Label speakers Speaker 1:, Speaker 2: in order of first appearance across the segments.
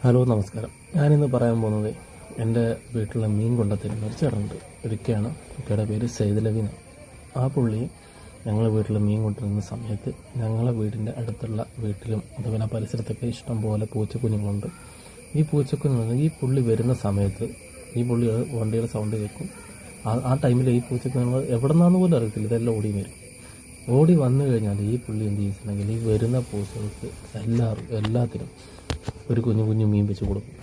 Speaker 1: Hello നമസ്കാരം. ഞാനിന്ന് പറയാൻ പോകുന്നത് എൻ്റെ വീട്ടിലെ മീൻ കൊണ്ടുത്തരുന്ന ഒരു ചേട്ടനുണ്ട്. ഒരിക്കലാണ് ഇക്കയുടെ പേര് സെയ്ദലവീന. ആ പുള്ളി ഞങ്ങളെ വീട്ടിൽ മീൻ കൊണ്ടുവരുന്ന സമയത്ത് ഞങ്ങളെ വീടിൻ്റെ അടുത്തുള്ള വീട്ടിലും അതുപോലെ പരിസരത്തൊക്കെ ഇഷ്ടം പോലെ പൂച്ചക്കുഞ്ഞുങ്ങളുണ്ട്. ഈ പൂച്ചക്കുഞ്ഞുങ്ങൾ ഈ പുള്ളി വരുന്ന സമയത്ത് ഈ പുള്ളി വണ്ടിയുടെ സൗണ്ട് കേൾക്കും. ആ ടൈമിൽ ഈ പൂച്ചക്കുഞ്ഞുങ്ങൾ എവിടെ നിന്നാണെന്ന് പോലും അറിയത്തില്ല, ഇതെല്ലാം ഓടി വരും. ഓടി വന്നു കഴിഞ്ഞാൽ ഈ പുള്ളി എന്ത് ചെയ്യുന്നുണ്ടെങ്കിൽ ഈ വരുന്ന പൂച്ചകൾക്ക് എല്ലാത്തിനും ഒരു കുഞ്ഞു കുഞ്ഞു മീൻ വെച്ച് കൊടുക്കും.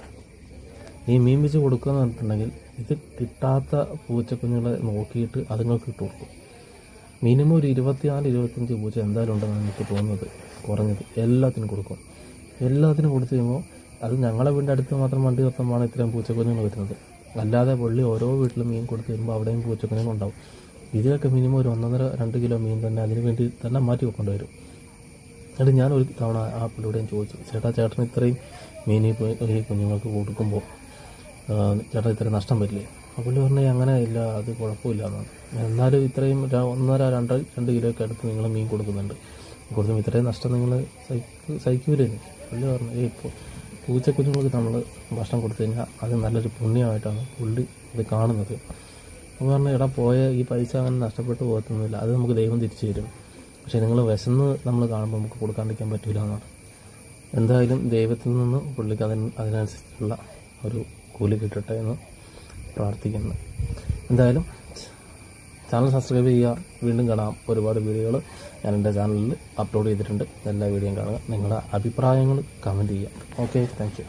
Speaker 1: ഈ മീൻ വെച്ച് കൊടുക്കുക എന്ന് പറഞ്ഞിട്ടുണ്ടെങ്കിൽ ഇത് കിട്ടാത്ത പൂച്ചക്കുഞ്ഞുങ്ങളെ നോക്കിയിട്ട് അതുങ്ങൾക്ക് ഇട്ട് കൊടുക്കും. മിനിമം ഒരു 24-25 പൂച്ച എന്തായാലും ഉണ്ടെന്നാണ് എനിക്ക് തോന്നുന്നത്, കുറഞ്ഞത്. എല്ലാത്തിനും കൊടുക്കും. എല്ലാത്തിനും കൊടുത്തു കഴിയുമ്പോൾ അത് ഞങ്ങളെ വീടിൻ്റെ അടുത്ത് മാത്രം വണ്ടി നിർത്തുമ്പോഴാണ് ഇത്രയും പൂച്ചക്കുഞ്ഞുങ്ങൾ വരുന്നത്. അല്ലാതെ പുള്ളി ഓരോ വീട്ടിലും മീൻ കൊടുത്തു കഴിയുമ്പോൾ അവിടെയും പൂച്ചക്കുഞ്ഞുങ്ങൾ ഉണ്ടാവും. ഇതിലൊക്കെ മിനിമം ഒരു 1.5-2 കിലോ മീൻ തന്നെ അതിന് വേണ്ടി തന്നെ മാറ്റി വെക്കേണ്ടി വരും. എന്നിട്ട് ഞാൻ ഒരു തവണ ആ പുള്ളിയോടെയും ചോദിച്ചു, ചേട്ടൻ ഇത്രയും മീൻ ഈ കുഞ്ഞുങ്ങൾക്ക് കൊടുക്കുമ്പോൾ ചേട്ടൻ ഇത്രയും നഷ്ടം വരില്ലേ? ആ പുള്ളി പറഞ്ഞാൽ അങ്ങനെ ഇല്ല, അത് കുഴപ്പമില്ല എന്നാണ്. എന്നാലും ഇത്രയും 1.5-2 കിലോയ്ക്ക് അടുത്ത് നിങ്ങൾ മീൻ കൊടുക്കുന്നുണ്ട്, കൊടുക്കുമ്പോൾ ഇത്രയും നഷ്ടം നിങ്ങൾ സഹിക്കൂലേ? പുള്ളി പറഞ്ഞു, ഇപ്പോൾ പൂച്ചക്കുഞ്ഞുങ്ങൾക്ക് നമ്മൾ ഭക്ഷണം കൊടുത്തു കഴിഞ്ഞാൽ അത് നല്ലൊരു പുണ്യമായിട്ടാണ് പുള്ളി ഇത് കാണുന്നത്. അപ്പോൾ പറഞ്ഞാൽ പോയ ഈ പൈസ അങ്ങനെ നഷ്ടപ്പെട്ടു പോകത്തൊന്നുമില്ല, അത് നമുക്ക് ദൈവം തിരിച്ചു തരും. പക്ഷേ നിങ്ങൾ വിശന്ന് നമ്മൾ കാണുമ്പോൾ നമുക്ക് കൊടുക്കാണ്ടിരിക്കാൻ പറ്റില്ല എന്നാണ്. എന്തായാലും ദൈവത്തിൽ നിന്ന് പുള്ളിക്ക് അതിനനുസരിച്ചുള്ള ഒരു കൂലി കിട്ടട്ടെ എന്ന് പ്രാർത്ഥിക്കുന്നു. എന്തായാലും ചാനൽ സബ്സ്ക്രൈബ് ചെയ്യുക. വീണ്ടും കാണാം. ഒരുപാട് വീഡിയോകൾ ഞാൻ എൻ്റെ ചാനലിൽ അപ്ലോഡ് ചെയ്തിട്ടുണ്ട്. എല്ലാ വീഡിയോയും കാണുക. നിങ്ങളുടെ അഭിപ്രായങ്ങൾ കമൻറ്റ് ചെയ്യുക. Okay, thank you.